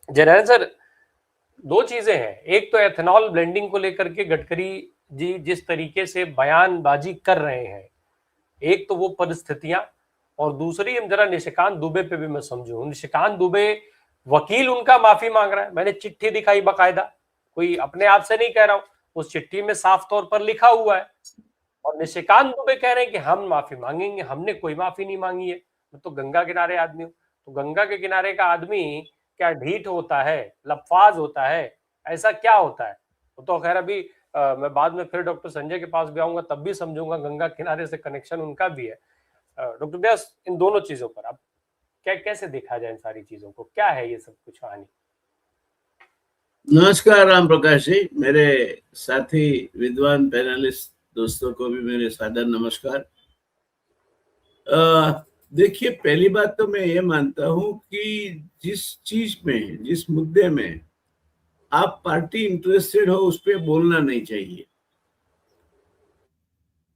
Jainarayan sir, दो चीजें हैं। एक तो एथेनॉल ब्लेंडिंग को लेकर के गडकरी जी जिस तरीके से बयानबाजी कर रहे हैं, एक तो वो परिस्थितियां, और दूसरी हम जरा निशिकांत दुबे पे भी मैं समझू। निशिकांत दुबे, वकील उनका माफी मांग रहा है, मैंने चिट्ठी दिखाई बकायदा, कोई अपने आप से नहीं कह रहा हूं, उस चिट्ठी में साफ तौर पर लिखा हुआ है। और निशिकांत दुबे कह रहे हैं कि हम माफी मांगेंगे, हमने कोई माफी नहीं मांगी है, मैं तो गंगा किनारे आदमी हूं। तो गंगा के किनारे का आदमी क्या ढीठ होता है, लफाज होता है, ऐसा क्या होता है? वो तो खैर अभी मैं बाद में फिर डॉक्टर संजय के पास भी आऊंगा, तब भी समझूंगा गंगा किनारे से कनेक्शन उनका भी है। डॉक्टर व्यास, इन दोनों चीजों पर आप क्या, कैसे देखा जाए इन सारी चीजों को, क्या है ये सब कुछ कहानी? नमस्कार राम प्रकाश जी, मेरे साथी विद्वान पैनलिस्ट दोस्तों को भी मेरे सादर नमस्कार। देखिए, पहली बात तो मैं ये मानता हूं कि जिस चीज में, जिस मुद्दे में आप पार्टी इंटरेस्टेड हो उस पर बोलना नहीं चाहिए।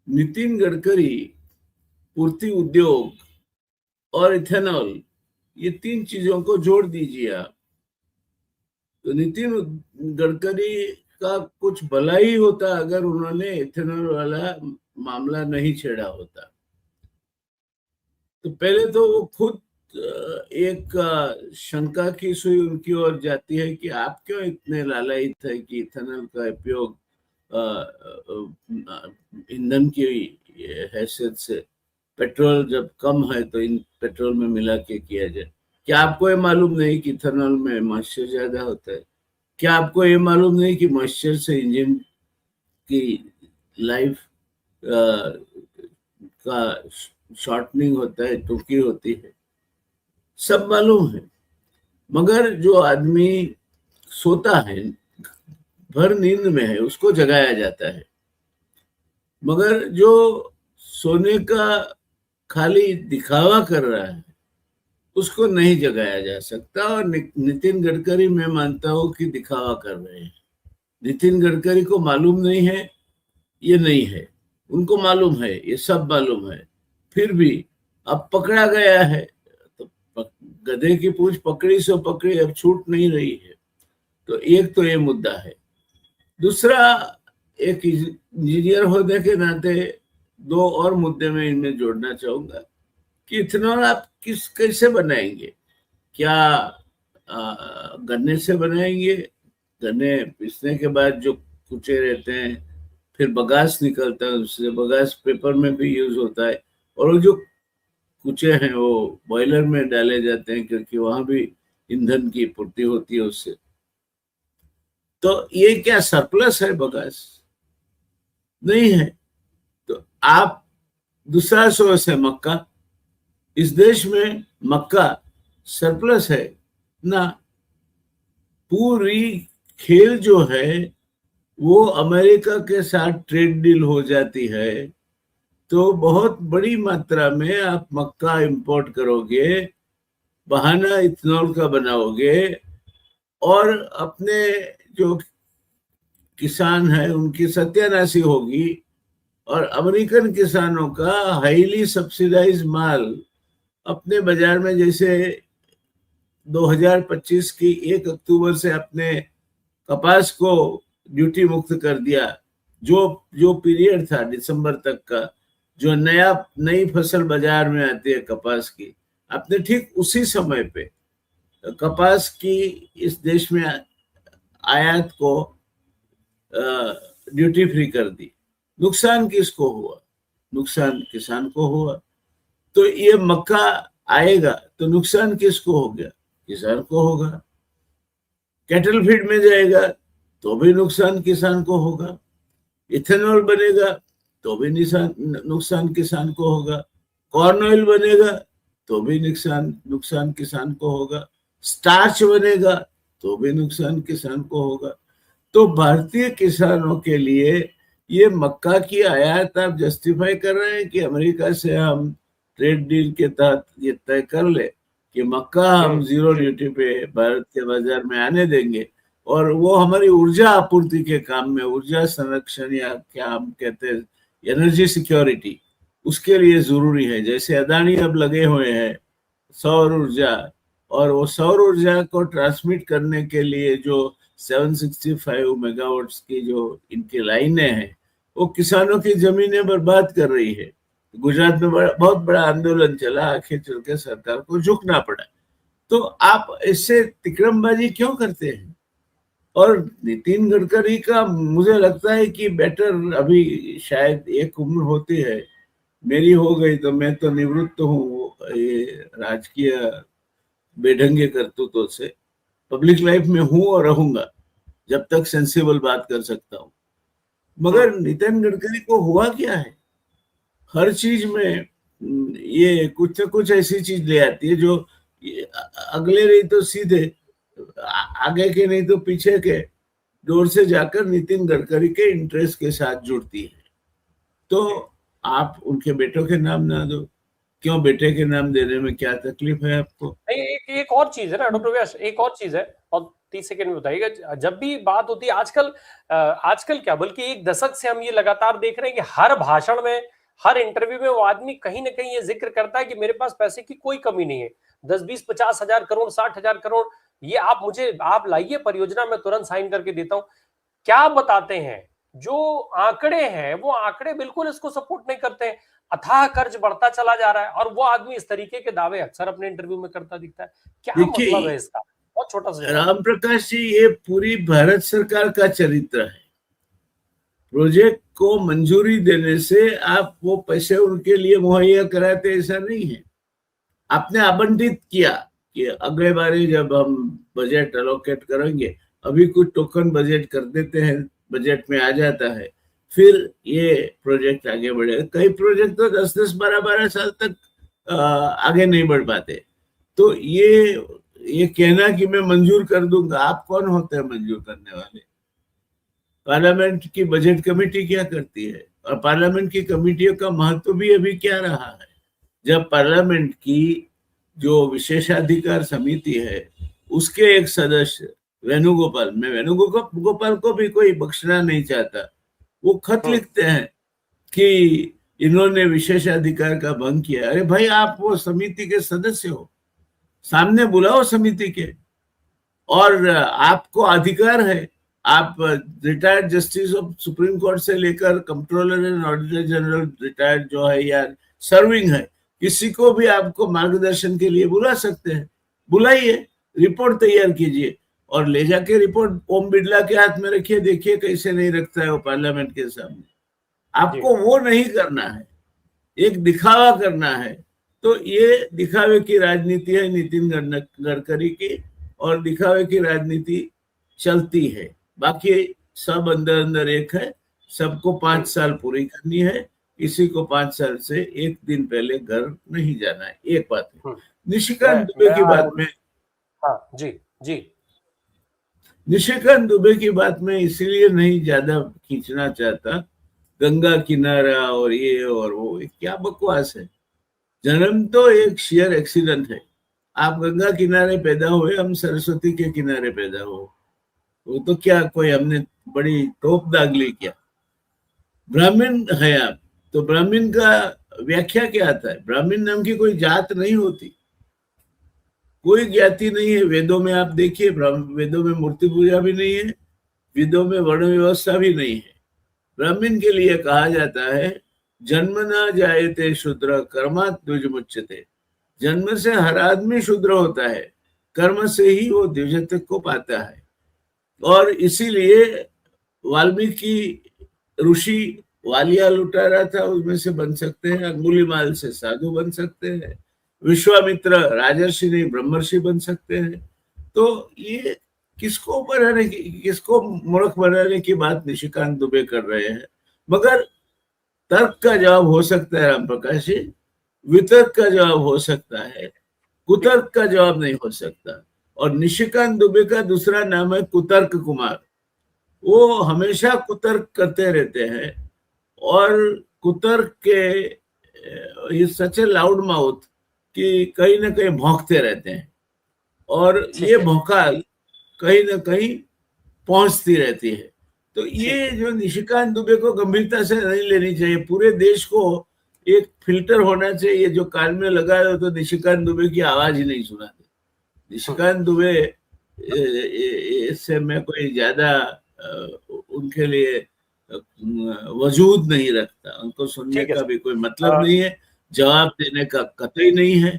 नितिन गडकरी, पूर्ति उद्योग और इथेनॉल, ये तीन चीजों को जोड़ दीजिए आप, तो नितिन गडकरी का कुछ भला ही होता अगर उन्होंने इथेनॉल वाला मामला नहीं छेड़ा होता। तो पहले तो वो खुद एक शंका की सुई उनकी ओर जाती है कि आप क्यों इतने लालायित है कि इथेनॉल का उपयोग ईंधन की हैसियत से, पेट्रोल जब कम है तो इन पेट्रोल में मिला के किया जाए। क्या आपको ये मालूम नहीं कि इथेनॉल में मॉइस्चर ज्यादा होता है? क्या आपको ये मालूम नहीं कि मॉइस्चर से इंजन की लाइफ का शॉर्टनिंग होता है, टूकी होती है? सब मालूम है। मगर जो आदमी सोता है, भर नींद में है, उसको जगाया जाता है। मगर जो सोने का खाली दिखावा कर रहा है उसको नहीं जगाया जा सकता। और नितिन गडकरी, मैं मानता हूं कि दिखावा कर रहे हैं। नितिन गडकरी को मालूम नहीं है ये नहीं है, उनको मालूम है, ये सब मालूम है, फिर भी अब पकड़ा गया है। तो गधे की पूंछ पकड़ी सो पकड़ी, अब छूट नहीं रही है। तो एक तो ये मुद्दा है। दूसरा, एक इंजीनियर होने के नाते दो और मुद्दे में इनमें जोड़ना चाहूंगा कि इथेनॉल आप कैसे बनाएंगे? क्या गन्ने से बनाएंगे? गन्ने पीसने के बाद जो कुचे रहते हैं, फिर बगास निकलता है, उससे बगास पेपर में भी यूज होता है, और वो जो कुचे हैं वो बॉयलर में डाले जाते हैं क्योंकि वहां भी ईंधन की पूर्ति होती है उससे। तो ये क्या सरप्लस है बगास? नहीं है। तो आप, दूसरा सोर्स है मक्का। इस देश में मक्का सरप्लस है ना? पूरी खेल जो है वो अमेरिका के साथ ट्रेड डील हो जाती है तो बहुत बड़ी मात्रा में आप मक्का इंपोर्ट करोगे, बहाना इथेनॉल का बनाओगे, और अपने जो किसान है उनकी सत्यानाशी होगी। और अमेरिकन किसानों का हाईली सब्सिडाइज माल अपने बाजार में, जैसे 2025 की 1 अक्टूबर से अपने कपास को ड्यूटी मुक्त कर दिया, जो जो पीरियड था दिसंबर तक का, जो नई फसल बाजार में आती है कपास की, आपने ठीक उसी समय पे कपास की इस देश में आयात को ड्यूटी फ्री कर दी। नुकसान किसको हुआ? नुकसान किसान को हुआ। तो ये मक्का आएगा तो नुकसान किसको हो गया? किसान को होगा। कैटल फीड में जाएगा तो भी नुकसान किसान को होगा। इथेनॉल बनेगा तो भी नुकसान किसान को होगा। कॉर्न ऑयल बनेगा तो भी नुकसान नुकसान किसान को होगा। स्टार्च बनेगा तो भी नुकसान किसान को होगा। तो भारतीय किसानों के लिए ये मक्का की आयात आप जस्टिफाई कर रहे हैं कि अमेरिका से हम ट्रेड डील के तहत ये तय कर ले कि मक्का हम जीरो ड्यूटी पे भारत के बाजार में आने देंगे, और वो हमारी ऊर्जा आपूर्ति के काम में, ऊर्जा संरक्षण या क्या हम कहते हैं एनर्जी सिक्योरिटी, उसके लिए जरूरी है। जैसे अदानी अब लगे हुए हैं सौर ऊर्जा और वो सौर ऊर्जा को ट्रांसमिट करने के लिए जो 765 मेगावाट्स की जो इनकी लाइनें हैं, वो किसानों की जमीनें बर्बाद कर रही है। गुजरात में बहुत बड़ा आंदोलन चला, आखिर चल के सरकार को झुकना पड़ा। तो आप इससे तिकड़मबाजी क्यों करते हैं? और नितिन गडकरी का मुझे लगता है कि बेटर, अभी शायद एक उम्र होती है, मेरी हो गई तो मैं तो निवृत्त हूँ ये राजकीय बेढंगे करतूतों से, पब्लिक लाइफ में हूँ और रहूंगा जब तक सेंसिबल बात कर सकता हूँ। मगर नितिन गडकरी को हुआ क्या है, हर चीज में ये कुछ न कुछ ऐसी चीज ले आती है जो अगले नहीं तो सीधे, आगे के नहीं तो पीछे के डोर से जाकर नितिन गडकरी के इंटरेस्ट के साथ जुड़ती है। तो आप उनके बेटों के नाम ना दो। क्यों, बेटे के नाम देने में क्या तकलीफ है आपको? एक और चीज है ना डॉक्टर व्यास, एक और चीज है, और 30 सेकंड में बताइएगा। जब भी बात होती है आजकल क्या, बल्कि एक दशक से हम ये लगातार देख रहे हैं कि हर भाषण में, हर इंटरव्यू में वो आदमी कहीं ना कहीं ये जिक्र करता है कि मेरे पास पैसे की कोई कमी नहीं है। 10, 20, 50 हजार करोड़, 60 हजार करोड़, ये आप लाइए परियोजना, मैं तुरंत साइन करके देता हूं। क्या बताते हैं जो आंकड़े हैं, वो आंकड़े बिल्कुल इसको सपोर्ट नहीं करते हैं। अथाह कर्ज बढ़ता चला जा रहा है और वो आदमी इस तरीके के दावे अक्सर अपने इंटरव्यू में करता दिखता है। क्या मतलब है इसका? बहुत छोटा सा। राम प्रकाश जी, ये पूरी भारत सरकार का चरित्र है। प्रोजेक्ट को मंजूरी देने से आप वो पैसे उनके लिए मुहैया कराते, ऐसा नहीं है। आपने आवंटित किया कि अगले बारी जब हम बजट एलोकेट करेंगे, अभी कुछ टोकन बजट कर देते हैं, बजट में आ जाता है, फिर ये प्रोजेक्ट आगे बढ़े। कई प्रोजेक्ट तो 10-10, 12-12 साल तक आगे नहीं बढ़ पाते। तो ये कहना कि मैं मंजूर कर दूंगा, आप कौन होते हैं मंजूर करने वाले? पार्लियामेंट की बजट कमेटी क्या करती है? और पार्लियामेंट की कमेटियों का महत्व भी अभी क्या रहा है? जब पार्लियामेंट की जो विशेषाधिकार समिति है, उसके एक सदस्य वेणुगोपाल, मैं वेणुगोपाल को भी कोई बख्शना नहीं चाहता, वो खत लिखते हैं कि इन्होंने विशेषाधिकार का भंग किया। अरे भाई, आप वो समिति के सदस्य हो, सामने बुलाओ समिति के, और आपको अधिकार है। आप retired justice of supreme court से लेकर controller and auditor general retired जो है या सर्विंग है, किसी को भी आपको मार्गदर्शन के लिए बुला सकते हैं। बुलाइए, रिपोर्ट तैयार कीजिए और ले जाके रिपोर्ट ओम बिरला के हाथ में रखिए, देखिए कैसे नहीं रखता है वो पार्लियामेंट के सामने। आपको वो नहीं करना है, एक दिखावा करना है। तो ये दिखावे की राजनीति है नितिन गडकरी की, और दिखावे की राजनीति चलती है। बाकी सब अंदर अंदर एक है, सबको 5 साल पूरी करनी है, किसी को 5 साल से एक दिन पहले घर नहीं जाना है। एक बात है। निशिकांत दुबे की बात में, हाँ जी जी, निशिकांत दुबे की बात में इसीलिए नहीं ज्यादा खींचना चाहता। गंगा किनारा और ये और वो, क्या बकवास है। जन्म तो एक शेयर एक्सीडेंट है। आप गंगा किनारे पैदा हुए, हम सरस्वती के किनारे पैदा हुए, वो तो क्या कोई हमने बड़ी तोप दाग ली क्या? ब्राह्मण है आप, तो ब्राह्मण का व्याख्या क्या आता है? ब्राह्मण नाम की कोई जात नहीं होती, कोई ज्ञाति नहीं है। वेदों में आप देखिए, वेदों में मूर्ति पूजा भी नहीं है, वेदों में वर्ण व्यवस्था भी नहीं है। ब्राह्मण के लिए कहा जाता है जन्मना जायते शूद्र कर्मात् द्विजमुच्यते। जन्म से हर आदमी शूद्र होता है, कर्म से ही वो द्विजत्व को पाता है। और इसीलिए वाल्मीकि ऋषि वालिया लुटारा था, उसमें से बन सकते हैं। अंगुलीमाल से साधु बन सकते हैं। विश्वामित्र राजर्षि नहीं ब्रह्मर्षि बन सकते हैं। तो ये किसको बनाने की, किसको मूर्ख बनाने की बात निशिकांत दुबे कर रहे हैं। मगर तर्क का जवाब हो सकता है राम प्रकाश जी, वितर्क का जवाब हो सकता है, कुतर्क का जवाब नहीं हो सकता। और निशिकांत दुबे का दूसरा नाम है कुतर्क कुमार। वो हमेशा कुतर्क करते रहते हैं, और कुतर्क के सच ए लाउड माउथ कि कहीं ना कहीं भौंकते रहते हैं, और ये भौकाल कहीं ना कहीं पहुंचती रहती है। तो ये जो निशिकांत दुबे को गंभीरता से नहीं लेनी चाहिए। पूरे देश को एक फिल्टर होना चाहिए, जो कान में लगा हो तो निशिकांत दुबे की आवाज ही नहीं सुनाते। निशिकांत दुबे इससे मैं कोई ज्यादा उनके लिए वजूद नहीं रखता, उनको सुनने ठीक है का सर। भी कोई मतलब नहीं है, जवाब देने का कतई नहीं है।